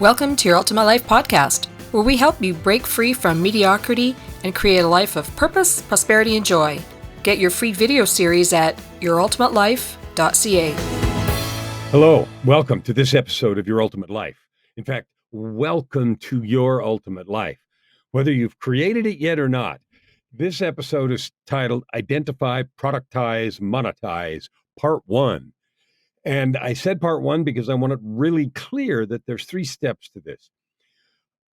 Welcome to Your Ultimate Life podcast, where we help you break free from mediocrity and create a life of purpose, prosperity, and joy. Get your free video series at yourultimatelife.ca. Hello, welcome to this episode of Your Ultimate Life. In fact, welcome to your ultimate life. Whether you've created it yet or not, this episode is titled Identify, Productize, Monetize, Part 1. And I said Part 1 because I want it really clear that there's 3 steps to this.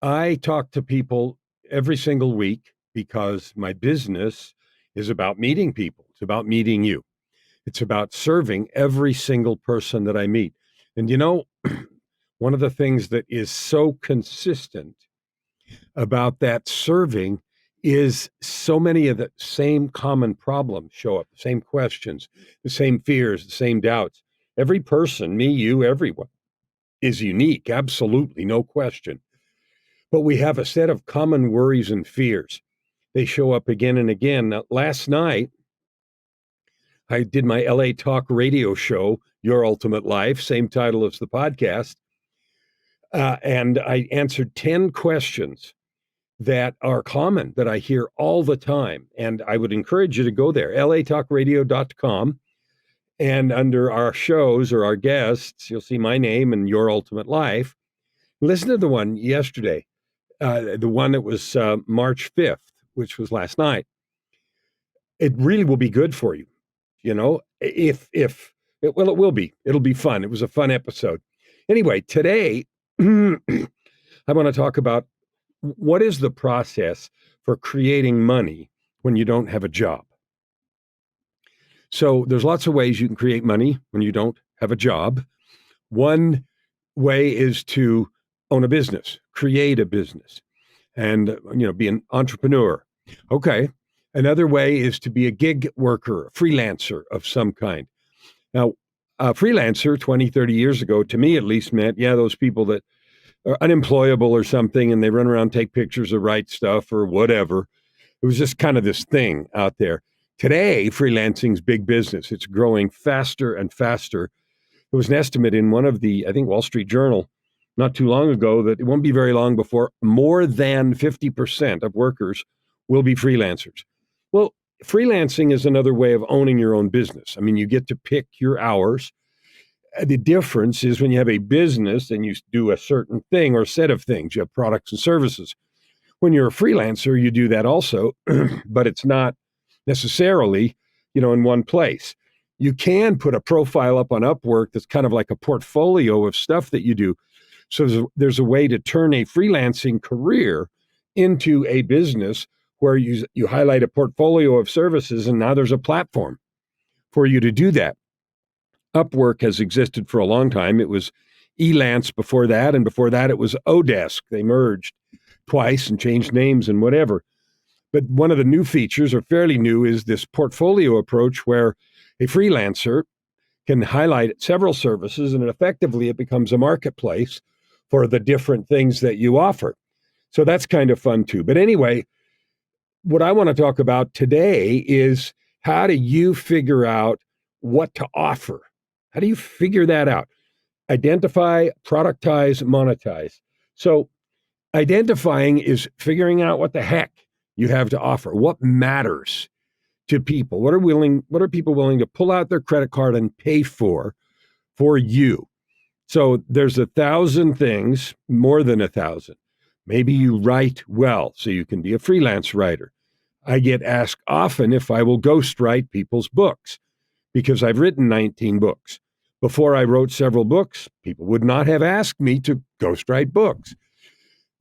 I talk to people every single week because my business is about meeting people. It's about meeting you. It's about serving every single person that I meet. And you know, one of the things that is so consistent about that serving is so many of the same common problems show up, the same questions, the same fears, the same doubts. Every person, me, you, everyone, is unique, absolutely, no question. But we have a set of common worries and fears. They show up again and again. Now, last night, I did my LA Talk radio show, Your Ultimate Life, same title as the podcast. And I answered 10 questions that are common, that I hear all the time. And I would encourage you to go there, latalkradio.com. And under our shows or our guests, you'll see my name and Your Ultimate Life. Listen to the one yesterday, the one that was March 5th, which was last night. It really will be good for you. You know, it will be. It'll be fun. It was a fun episode. Anyway, today, I want to talk about what is the process for creating money when you don't have a job. So there's lots of ways you can create money when you don't have a job. One way is to own a business, create a business, and be an entrepreneur. Okay. Another way is to be a gig worker, a freelancer of some kind. Now, a freelancer 20, 30 years ago, to me at least, meant, those people that are unemployable or something, and they run around, take pictures or write stuff or whatever. It was just kind of this thing out there. Today, freelancing's big business. It's growing faster and faster. There was an estimate in one of the, I think, Wall Street Journal not too long ago that it won't be very long before more than 50% of workers will be freelancers. Well, freelancing is another way of owning your own business. I mean, you get to pick your hours. The difference is when you have a business and you do a certain thing or set of things, you have products and services. When you're a freelancer, you do that also, but it's not necessarily, in one place. You can put a profile up on Upwork that's kind of like a portfolio of stuff that you do. So there's a way to turn a freelancing career into a business where you highlight a portfolio of services, and now there's a platform for you to do that. Upwork has existed for a long time. It was Elance before that, and before that it was Odesk. They merged twice and changed names and whatever. But one of the new features, or fairly new, is this portfolio approach where a freelancer can highlight several services, and effectively it becomes a marketplace for the different things that you offer. So that's kind of fun too. But anyway, what I want to talk about today is how do you figure out what to offer? How do you figure that out? Identify, productize, monetize. So identifying is figuring out what the heck you have to offer. What matters to people? What are people willing to pull out their credit card and pay for you? So there's 1,000 things, more than 1,000. Maybe you write well, so you can be a freelance writer. I get asked often if I will ghostwrite people's books because I've written 19 books. Before I wrote several books, people would not have asked me to ghostwrite books.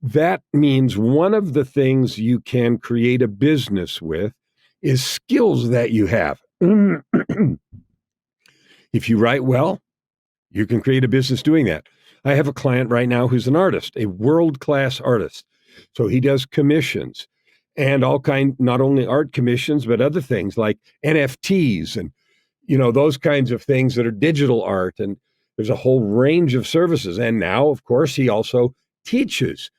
That means one of the things you can create a business with is skills that you have. If you write well, you can create a business doing that. I have a client right now who's an artist, a world-class artist. So he does commissions and not only art commissions, but other things like NFTs and, those kinds of things that are digital art. And there's a whole range of services. And now, of course, he also teaches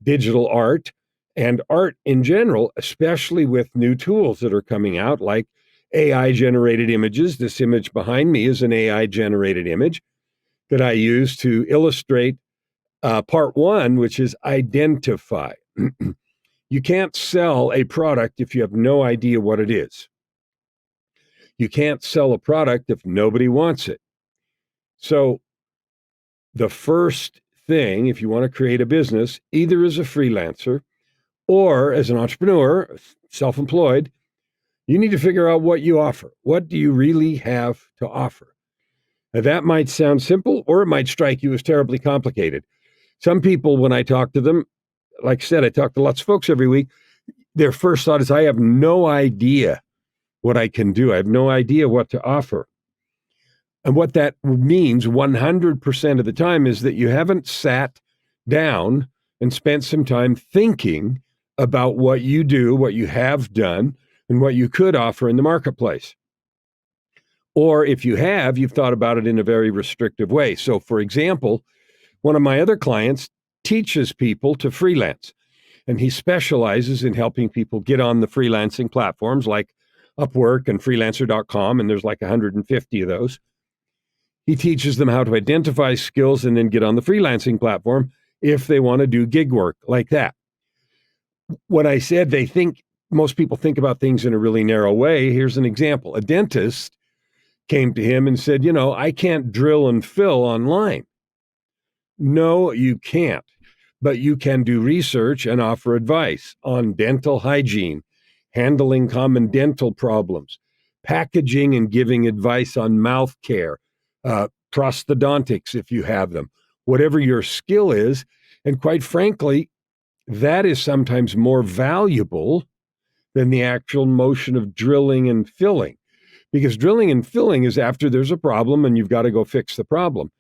digital art and art in general, especially with new tools that are coming out like AI-generated images. This image behind me is an AI-generated image that I use to illustrate part one, which is identify. You can't sell a product if you have no idea what it is. You can't sell a product if nobody wants it. So the first thing, if you want to create a business, either as a freelancer or as an entrepreneur, self-employed, you need to figure out what you offer. What do you really have to offer? Now, that might sound simple, or it might strike you as terribly complicated. Some people, when I talk to them, like I said, I talk to lots of folks every week, their first thought is, I have no idea what I can do. I have no idea what to offer. And what that means 100% of the time is that you haven't sat down and spent some time thinking about what you do, what you have done, and what you could offer in the marketplace. Or if you have, you've thought about it in a very restrictive way. So, for example, one of my other clients teaches people to freelance, and he specializes in helping people get on the freelancing platforms like Upwork and freelancer.com, and there's like 150 of those. He teaches them how to identify skills and then get on the freelancing platform if they want to do gig work like that. When I said most people think about things in a really narrow way, here's an example. A dentist came to him and said, I can't drill and fill online. No, you can't, but you can do research and offer advice on dental hygiene, handling common dental problems, packaging and giving advice on mouth care, prosthodontics if you have them, whatever your skill is. And quite frankly, that is sometimes more valuable than the actual motion of drilling and filling, because drilling and filling is after there's a problem and you've got to go fix the problem.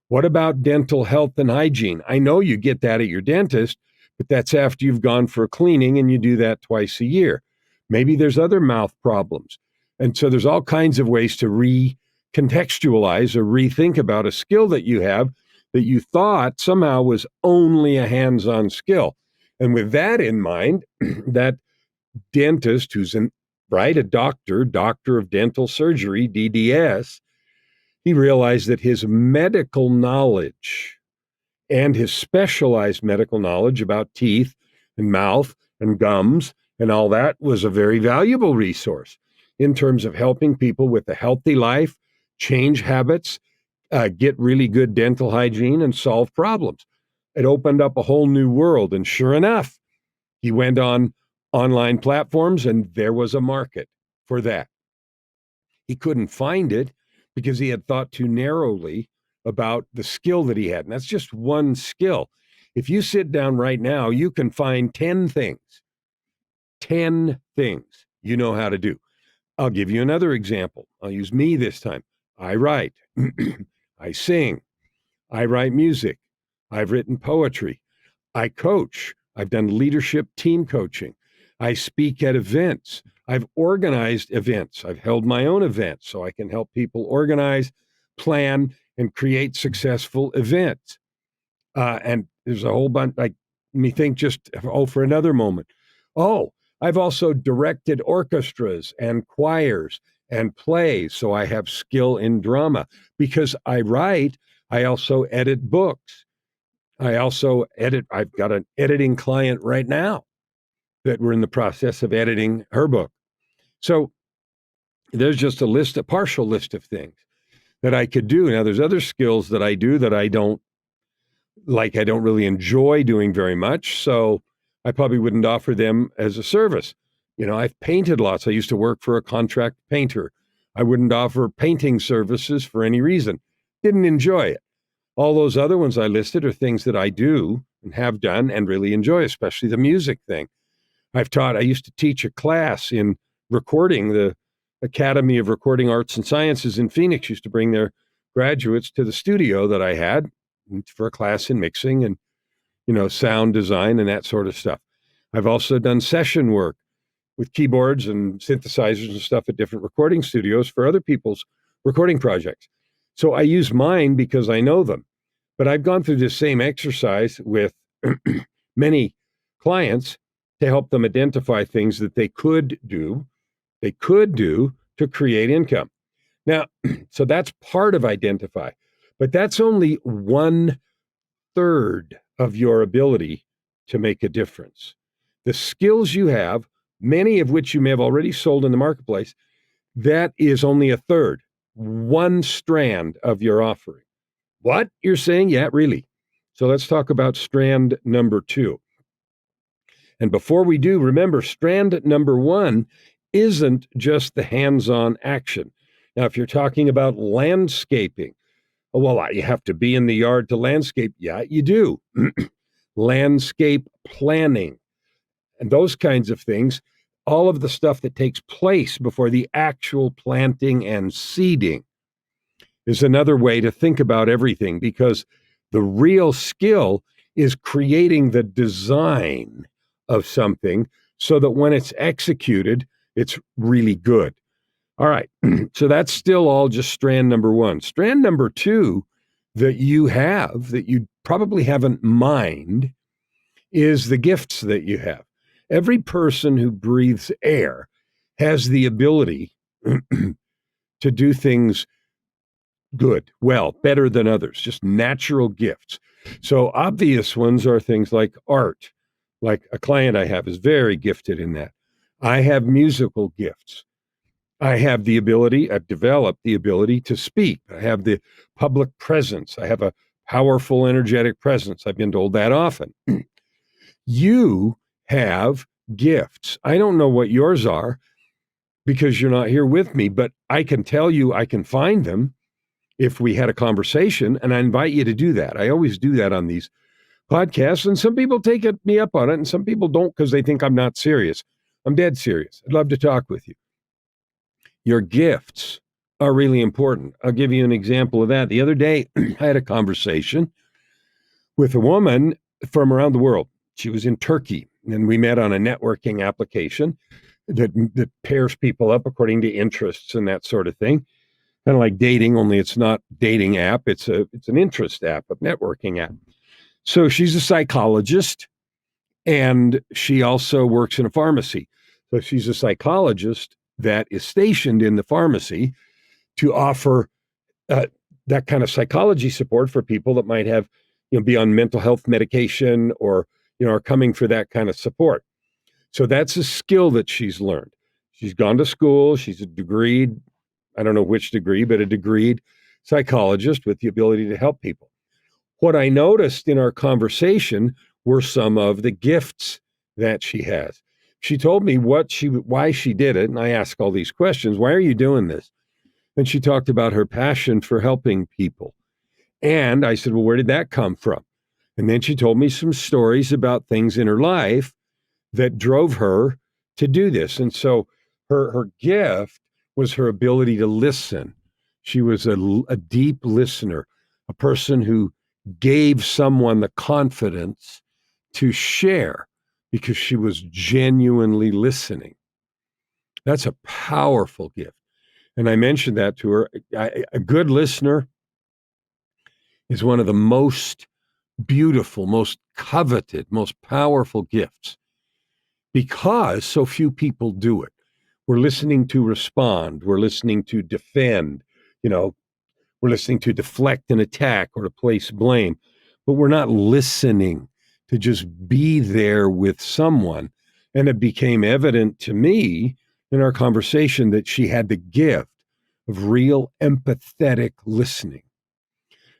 What about dental health and hygiene? I know you get that at your dentist, but that's after you've gone for cleaning, and you do that twice a year. Maybe there's other mouth problems. And so there's all kinds of ways to recontextualize or rethink about a skill that you have that you thought somehow was only a hands-on skill. And with that in mind, that dentist who's a doctor of dental surgery, DDS, he realized that his medical knowledge and his specialized medical knowledge about teeth and mouth and gums and all that was a very valuable resource in terms of helping people with a healthy life, change habits, get really good dental hygiene, and solve problems. It opened up a whole new world. And sure enough, he went on online platforms and there was a market for that. He couldn't find it because he had thought too narrowly about the skill that he had. And that's just one skill. If you sit down right now, you can find 10 things you know how to do. I'll give you another example. I'll use me this time. I write, I sing, I write music, I've written poetry, I coach, I've done leadership team coaching, I speak at events, I've organized events. I've held my own events so I can help people organize, plan, and create successful events. And there's a whole bunch, like me think just, for another moment. Oh, I've also directed orchestras and choirs and plays. So I have skill in drama. Because I write, I also edit books. I also I've got an editing client right now that we're in the process of editing her book. So there's just a partial list of things that I could do. Now, there's other skills that I do that I don't really enjoy doing very much. So I probably wouldn't offer them as a service. I've painted lots. I used to work for a contract painter. I wouldn't offer painting services for any reason. Didn't enjoy it. All those other ones I listed are things that I do and have done and really enjoy, especially the music thing. I used to teach a class in recording. The Academy of Recording Arts and Sciences in Phoenix used to bring their graduates to the studio that I had for a class in mixing and, sound design and that sort of stuff. I've also done session work with keyboards and synthesizers and stuff at different recording studios for other people's recording projects. So I use mine because I know them. But I've gone through this same exercise with many clients to help them identify things that they could do to create income. Now, so that's part of identify, but that's only 1/3 third of your ability to make a difference. The skills you have, many of which you may have already sold in the marketplace, that is only a third, one strand of your offering. What? You're saying? Yeah, really. So let's talk about strand number 2. And before we do, remember, strand number 1 isn't just the hands-on action. Now, if you're talking about landscaping, oh, well, you have to be in the yard to landscape. Yeah, you do. Landscape planning and those kinds of things, all of the stuff that takes place before the actual planting and seeding is another way to think about everything, because the real skill is creating the design of something so that when it's executed, it's really good. All right. So that's still all just strand number 1. Strand number 2 that you have, that you probably haven't mined, is the gifts that you have. Every person who breathes air has the ability to do things good, well, better than others, just natural gifts. So obvious ones are things like art. Like a client I have is very gifted in that. I have musical gifts. I have the ability, I've developed the ability to speak. I have the public presence. I have a powerful, energetic presence. I've been told that often. You have gifts. I don't know what yours are because you're not here with me, but I can tell you I can find them if we had a conversation, and I invite you to do that. I always do that on these podcasts, and some people me up on it, and some people don't because they think I'm not serious. I'm dead serious. I'd love to talk with you. Your gifts are really important. I'll give you an example of that. The other day, I had a conversation with a woman from around the world. She was in Turkey, and we met on a networking application that pairs people up according to interests and that sort of thing. Kind of like dating, only it's not dating app. It's an interest app, a networking app. So she's a psychologist, and she also works in a pharmacy. So she's a psychologist that is stationed in the pharmacy to offer that kind of psychology support for people that might have, be on mental health medication or, are coming for that kind of support. So that's a skill that she's learned. She's gone to school. She's a degreed, I don't know which degree, but a degreed psychologist with the ability to help people. What I noticed in our conversation were some of the gifts that she has. She told me why she did it, and I asked all these questions. Why are you doing this? And she talked about her passion for helping people. And I said, well, where did that come from? And then she told me some stories about things in her life that drove her to do this. And so her gift was her ability to listen. She was a deep listener, a person who gave someone the confidence to share because she was genuinely listening. That's a powerful gift. And I mentioned that to her. A good listener is one of the most beautiful, most coveted, most powerful gifts because so few people do it. We're listening to respond. We're listening to defend. We're listening to deflect and attack or to place blame, but we're not listening to just be there with someone. And it became evident to me in our conversation that she had the gift of real empathetic listening.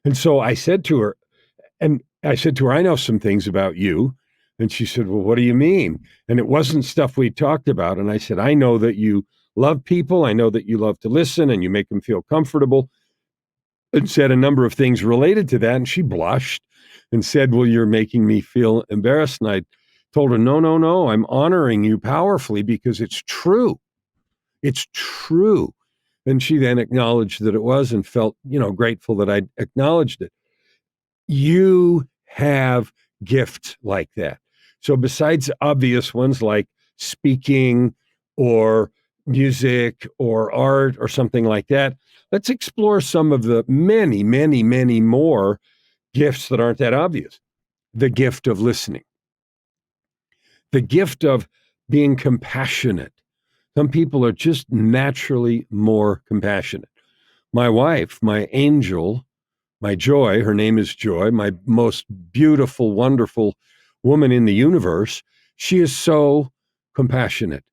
And so I said to her, I know some things about you. And she said, well, what do you mean? And it wasn't stuff we talked about. And I said, I know that you love people. I know that you love to listen and you make them feel comfortable. And said a number of things related to that. And she blushed and said, well, you're making me feel embarrassed. And I told her, no, I'm honoring you powerfully because it's true. It's true. And she then acknowledged that it was and felt, grateful that I acknowledged it. You have gifts like that. So besides obvious ones like speaking or music or art or something like that, let's explore some of the many, many, many more gifts that aren't that obvious. The gift of listening, the gift of being compassionate. Some people are just naturally more compassionate. My wife, my angel, my joy, her name is Joy, my most beautiful, wonderful woman in the universe, she is so compassionate.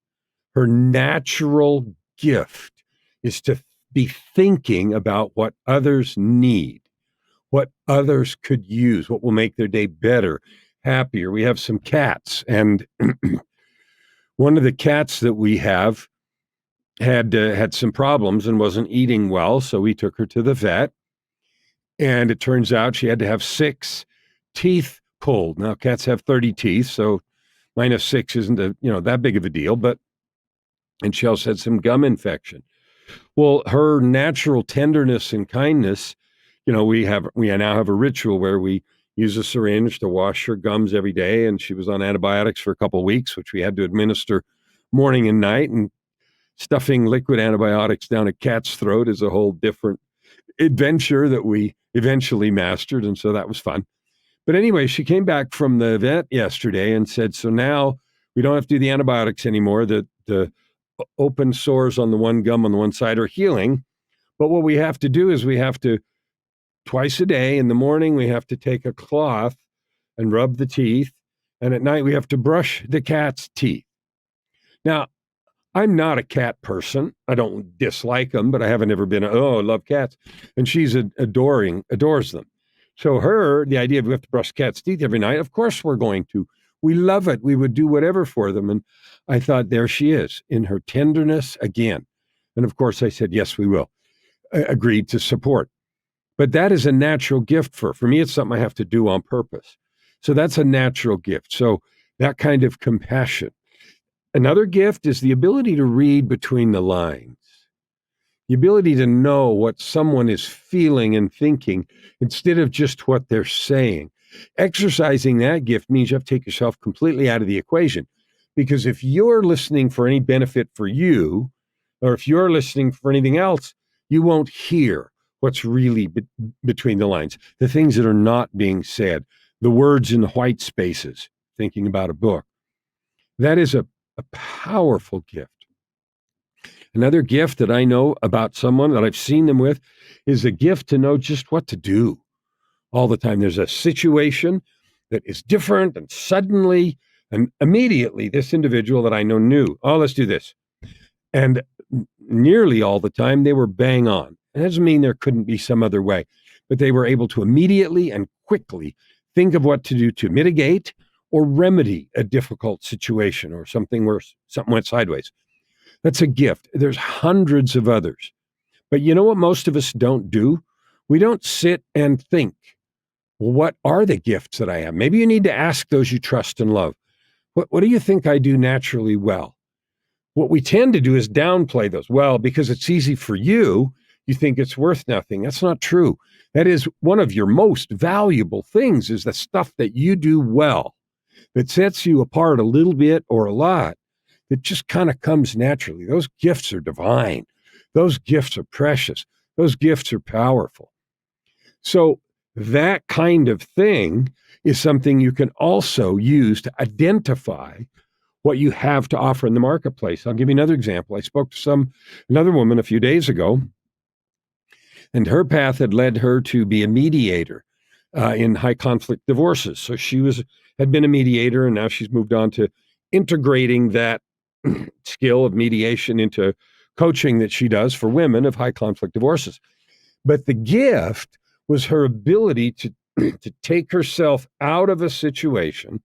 Her natural gift is to be thinking about what others need, what others could use, what will make their day better, happier. We have some cats, and one of the cats that we have had some problems and wasn't eating well, so we took her to the vet. And it turns out she had to have 6 teeth pulled. Now cats have 30 teeth, so minus 6 isn't that big of a deal. And she also had some gum infection. Well, her natural tenderness and kindness, we now have a ritual where we use a syringe to wash her gums every day, and she was on antibiotics for a couple of weeks, which we had to administer morning and night. And stuffing liquid antibiotics down a cat's throat is a whole different adventure that we eventually mastered, and so that was fun. But anyway, she came back from the vet yesterday and said, so now we don't have to do the antibiotics anymore. The open sores on the one gum on the one side are healing. But what we have to do is we have to, twice a day, in the morning, we have to take a cloth and rub the teeth. And at night, we have to brush the cat's teeth. Now, I'm not a cat person. I don't dislike them, but I haven't ever been, I love cats. And she's adores them. So the idea of we have to brush cats' teeth every night, of course we're going to. We love it. We would do whatever for them. And I thought, there she is in her tenderness again. And of course I said, yes, we will. I agreed to support. But that is a natural gift for me. It's something I have to do on purpose. So that's a natural gift. So that kind of compassion. Another gift is the ability to read between the lines, the ability to know what someone is feeling and thinking instead of just what they're saying. Exercising that gift means you have to take yourself completely out of the equation, because if you're listening for any benefit for you, or if you're listening for anything else, you won't hear what's really between the lines, the things that are not being said, the words in the white spaces, thinking about a book. That is a powerful gift. Another gift that I know about someone that I've seen them with is a gift to know just what to do all the time. There's a situation that is different, and suddenly and immediately this individual that I know knew, let's do this. And nearly all the time they were bang on. It doesn't mean there couldn't be some other way, but they were able to immediately and quickly think of what to do to mitigate or remedy a difficult situation or something where something went sideways. That's a gift. There's hundreds of others. But you know what most of us don't do? We don't sit and think, well, what are the gifts that I have? Maybe you need to ask those you trust and love. What do you think I do naturally well? What we tend to do is downplay those. Well, because it's easy for you, you think it's worth nothing. That's not true. That is one of your most valuable things, is the stuff that you do well, that sets you apart a little bit or a lot, that just kind of comes naturally. Those gifts are divine. Those gifts are precious. Those gifts are powerful. So that kind of thing is something you can also use to identify what you have to offer in the marketplace. I'll give you another example. I spoke to another woman a few days ago, and her path had led her to be a mediator in high conflict divorces. So she had been a mediator, and now she's moved on to integrating that skill of mediation into coaching that she does for women of high conflict divorces. But the gift was her ability to take herself out of a situation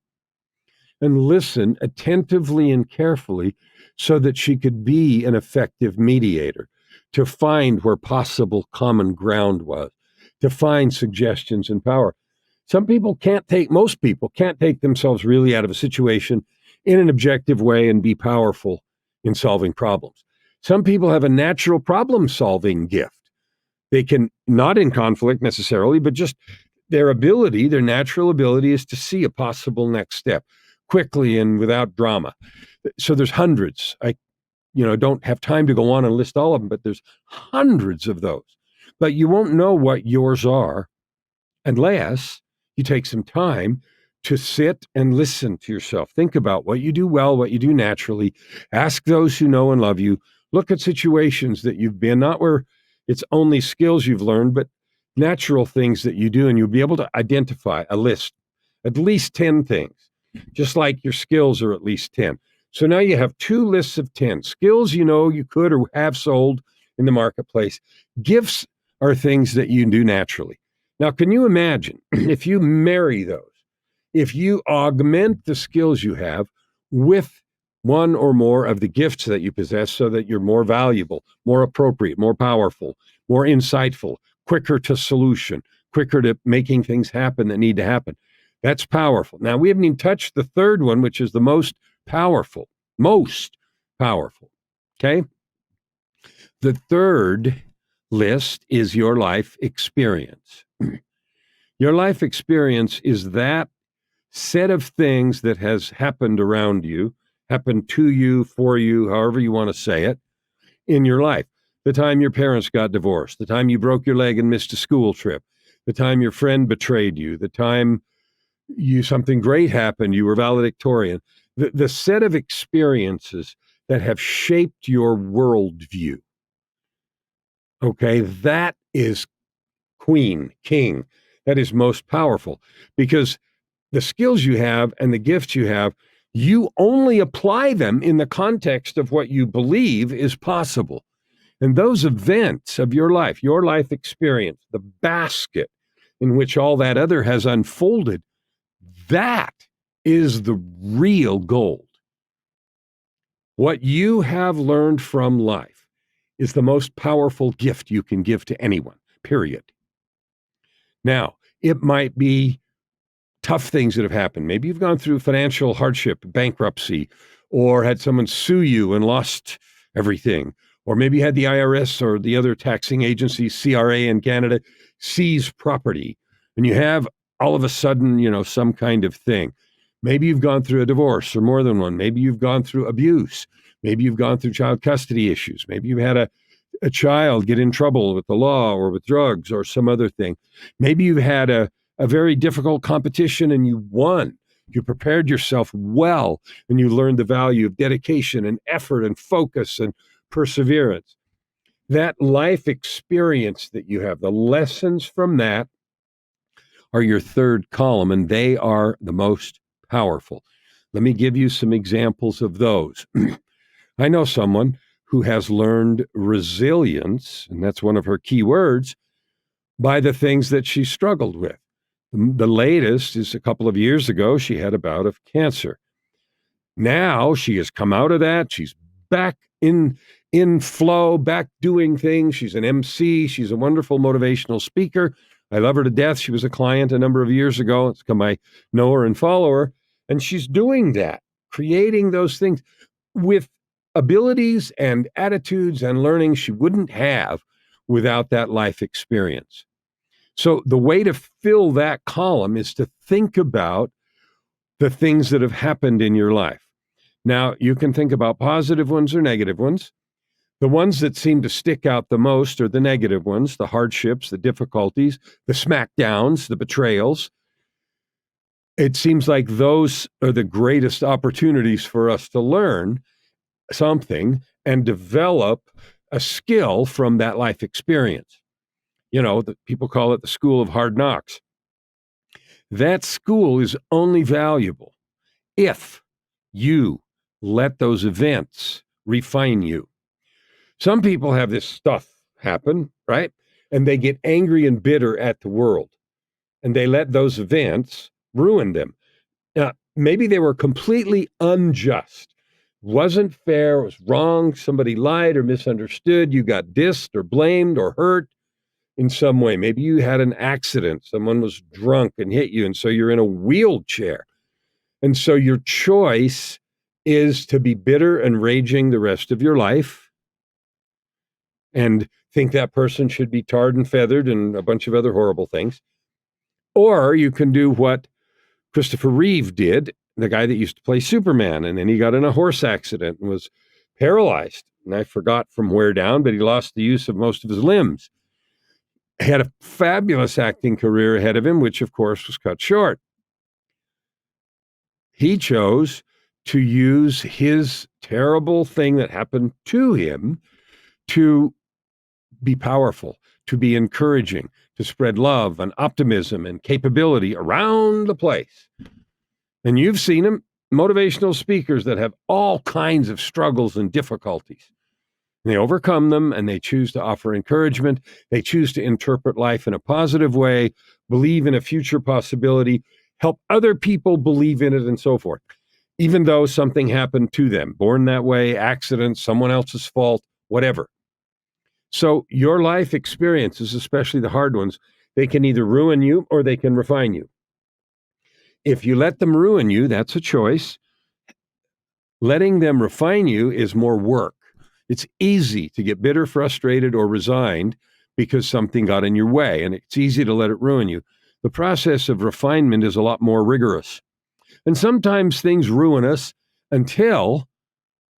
and listen attentively and carefully so that she could be an effective mediator, to find where possible common ground was, to find suggestions and power. Most people can't take themselves really out of a situation in an objective way and be powerful in solving problems. Some people have a natural problem-solving gift. They can, not in conflict necessarily, but just their natural ability is to see a possible next step quickly and without drama. So there's hundreds. I don't have time to go on and list all of them, but there's hundreds of those. But you won't know what yours are unless you take some time to sit and listen to yourself. Think about what you do well, what you do naturally. Ask those who know and love you. Look at situations that you've been, not where it's only skills you've learned, but natural things that you do, and you'll be able to identify a list, at least 10 things, just like your skills are at least 10. So now you have two lists of 10 skills you could or have sold in the marketplace. Gifts are things that you do naturally. Now, can you imagine if you marry those, if you augment the skills you have with one or more of the gifts that you possess so that you're more valuable, more appropriate, more powerful, more insightful, quicker to solution, quicker to making things happen that need to happen. That's powerful. Now, we haven't even touched the third one, which is the most powerful. Most powerful. Okay? The third list is your life experience. Your life experience is that set of things that has happened around you, happened to you, for you, however you want to say it, in your life. The time your parents got divorced, the time you broke your leg and missed a school trip, the time your friend betrayed you, the time something great happened, you were valedictorian. The set of experiences that have shaped your worldview. Okay, that is king. That is most powerful because the skills you have and the gifts you have, you only apply them in the context of what you believe is possible. And those events of your life experience, the basket in which all that other has unfolded, that is the real gold. What you have learned from life is the most powerful gift you can give to anyone, period. Now, it might be tough things that have happened. Maybe you've gone through financial hardship, bankruptcy, or had someone sue you and lost everything. Or maybe you had the IRS or the other taxing agencies, CRA in Canada, seize property. And you have all of a sudden, some kind of thing. Maybe you've gone through a divorce or more than one. Maybe you've gone through abuse. Maybe you've gone through child custody issues. Maybe you've had a child get in trouble with the law or with drugs or some other thing. Maybe you've had a very difficult competition and you won. You prepared yourself well and you learned the value of dedication and effort and focus and perseverance. That life experience that you have, the lessons from that are your third column, and they are the most powerful. Let me give you some examples of those. I know someone who has learned resilience, and that's one of her key words, by the things that she struggled with. The latest is a couple of years ago, she had a bout of cancer. Now she has come out of that. She's back in flow, back doing things. She's an MC. She's a wonderful motivational speaker. I love her to death. She was a client a number of years ago. It's come I know her and follow her. And she's doing that, creating those things with abilities and attitudes and learning she wouldn't have without that life experience. So the way to fill that column is to think about the things that have happened in your life. Now, you can think about positive ones or negative ones. The ones that seem to stick out the most are the negative ones, the hardships, the difficulties, the smackdowns, the betrayals. It seems like those are the greatest opportunities for us to learn something and develop a skill from that life experience. People call it the school of hard knocks. That school is only valuable if you let those events refine you. Some people have this stuff happen, right? And they get angry and bitter at the world, and they let those events ruin them. Now, maybe they were completely unjust, wasn't fair, was wrong, somebody lied or misunderstood, you got dissed or blamed or hurt in some way. Maybe you had an accident, someone was drunk and hit you, and so you're in a wheelchair. And so your choice is to be bitter and raging the rest of your life and think that person should be tarred and feathered and a bunch of other horrible things. Or you can do what Christopher Reeve did, the guy that used to play Superman, and then he got in a horse accident and was paralyzed. And I forgot from where down, but he lost the use of most of his limbs. He had a fabulous acting career ahead of him, which of course was cut short. He chose to use his terrible thing that happened to him to be powerful, to be encouraging, to spread love and optimism and capability around the place. And you've seen them, motivational speakers that have all kinds of struggles and difficulties. They overcome them and they choose to offer encouragement. They choose to interpret life in a positive way, believe in a future possibility, help other people believe in it, and so forth. Even though something happened to them, born that way, accident, someone else's fault, whatever. So your life experiences, especially the hard ones, they can either ruin you or they can refine you. If you let them ruin you, that's a choice. Letting them refine you is more work. It's easy to get bitter, frustrated, or resigned because something got in your way, and it's easy to let it ruin you. The process of refinement is a lot more rigorous. And sometimes things ruin us until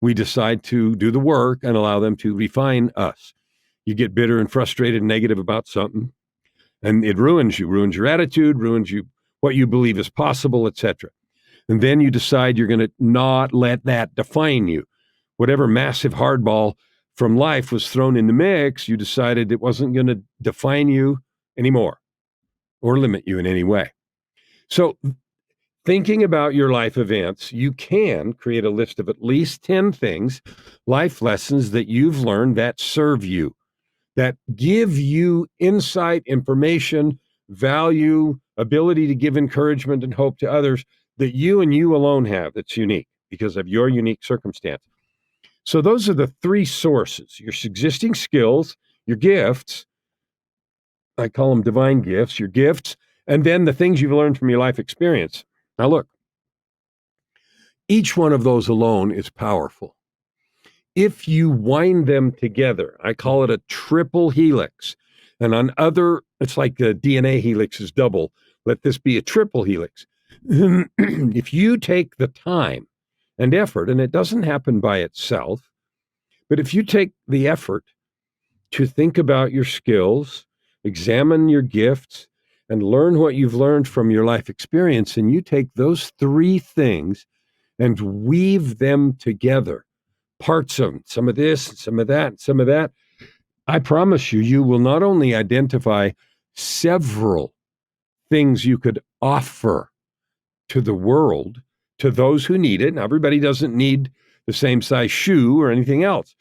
we decide to do the work and allow them to refine us. You get bitter and frustrated and negative about something, and it ruins your attitude, ruins you, what you believe is possible, etc. And then you decide you're going to not let that define you. Whatever massive hardball from life was thrown in the mix, you decided it wasn't going to define you anymore or limit you in any way. So thinking about your life events, you can create a list of at least 10 things, life lessons that you've learned that serve you, that give you insight, information, value, ability to give encouragement and hope to others that you and you alone have that's unique because of your unique circumstance. So those are the three sources: your existing skills, your gifts, I call them divine gifts, your gifts, and then the things you've learned from your life experience. Now look, each one of those alone is powerful. If you wind them together, I call it a triple helix. And on other, it's like the DNA helix is double. Let this be a triple helix. If you take the time and effort, and it doesn't happen by itself, but if you take the effort to think about your skills, examine your gifts, and learn what you've learned from your life experience, and you take those three things and weave them together, parts of them, some of this, some of that, some of that, I promise you, you will not only identify several things you could offer to the world, to those who need it. Now, everybody doesn't need the same size shoe or anything else,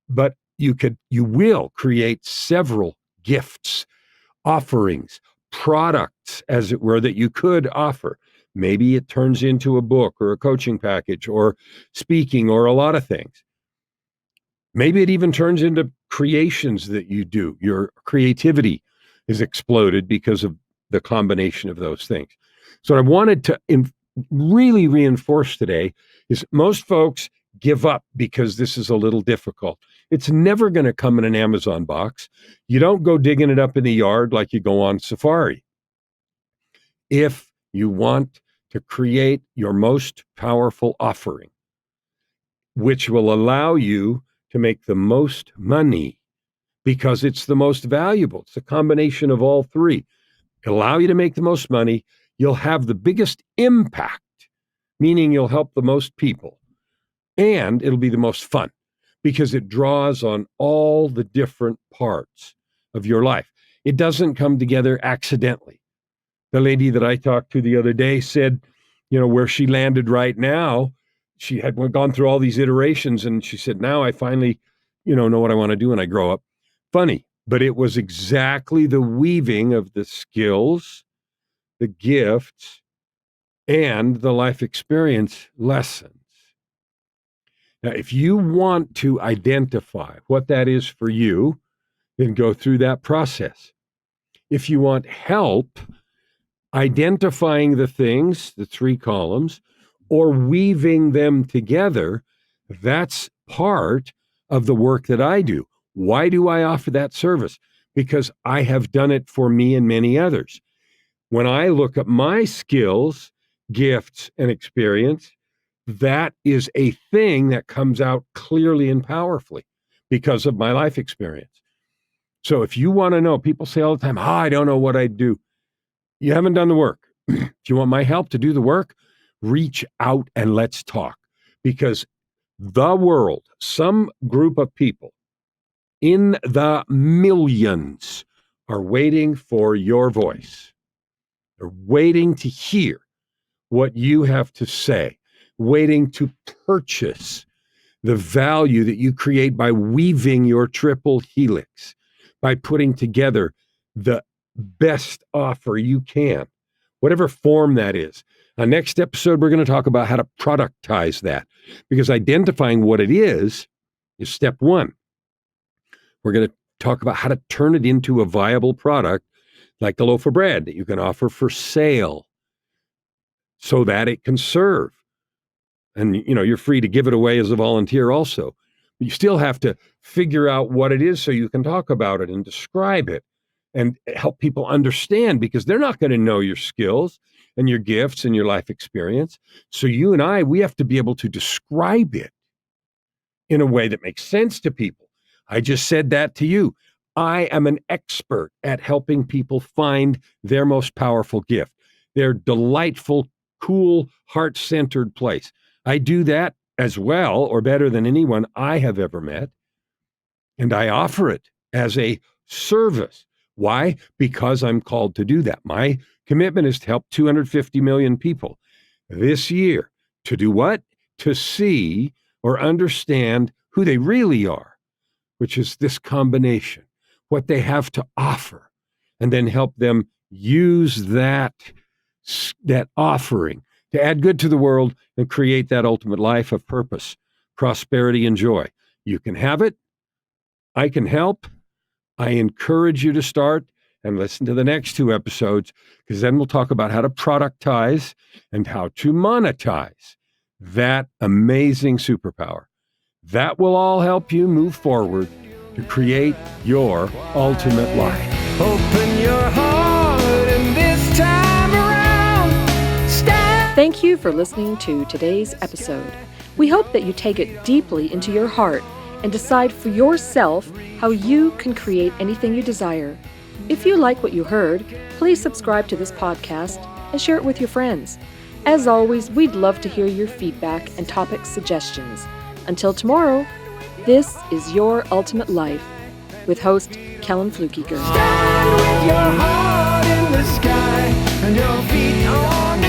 but you will create several gifts, offerings, products, as it were, that you could offer. Maybe it turns into a book or a coaching package or speaking or a lot of things. Maybe it even turns into creations that you do. Your creativity is exploded because of the combination of those things. So what I wanted to really reinforce today is most folks give up because this is a little difficult. It's never going to come in an Amazon box. You don't go digging it up in the yard like you go on safari. If you want to create your most powerful offering, which will allow you to make the most money because it's the most valuable. It's a combination of all three. It'll allow you to make the most money. You'll have the biggest impact, meaning you'll help the most people. And it'll be the most fun because it draws on all the different parts of your life. It doesn't come together accidentally. The lady that I talked to the other day said, where she landed right now, she had gone through all these iterations, and she said, now I finally, know what I want to do when I grow up. Funny, but it was exactly the weaving of the skills, the gifts, and the life experience lessons. Now, if you want to identify what that is for you, then go through that process. If you want help identifying the things, the three columns, or weaving them together, that's part of the work that I do. Why do I offer that service? Because I have done it for me and many others. When I look at my skills, gifts, and experience, that is a thing that comes out clearly and powerfully because of my life experience. So if you want to know, people say all the time, I don't know what I'd do. You haven't done the work. If you want my help to do the work, reach out and let's talk. Because the world, some group of people in the millions are waiting for your voice. They're waiting to hear what you have to say, waiting to purchase the value that you create by weaving your triple helix, by putting together the best offer you can, whatever form that is. Next episode, we're going to talk about how to productize that, because identifying what it is step one. We're going to talk about how to turn it into a viable product, like the loaf of bread that you can offer for sale so that it can serve. And, you're free to give it away as a volunteer also. But you still have to figure out what it is so you can talk about it and describe it and help people understand, because they're not going to know your skills and your gifts and your life experience. So you and we have to be able to describe it in a way that makes sense to people. I just said that to you. I am an expert at helping people find their most powerful gift, their delightful, cool, heart-centered place. I do that as well or better than anyone I have ever met. And I offer it as a service. Why? Because I'm called to do that. My commitment is to help 250 million people this year. To do what? To see or understand who they really are, which is this combination, what they have to offer, and then help them use that offering to add good to the world and create that ultimate life of purpose, prosperity, and joy. You can have it. I can help. I encourage you to start and listen to the next 2 episodes, because then we'll talk about how to productize and how to monetize that amazing superpower. That will all help you move forward to create your ultimate life. Open your heart and this time around, stand. Thank you for listening to today's episode. We hope that you take it deeply into your heart and decide for yourself how you can create anything you desire. If you like what you heard, please subscribe to this podcast and share it with your friends. As always, we'd love to hear your feedback and topic suggestions. Until tomorrow, this is Your Ultimate Life with host Kellen Flukiger. Stand with your heart in the sky and your feet on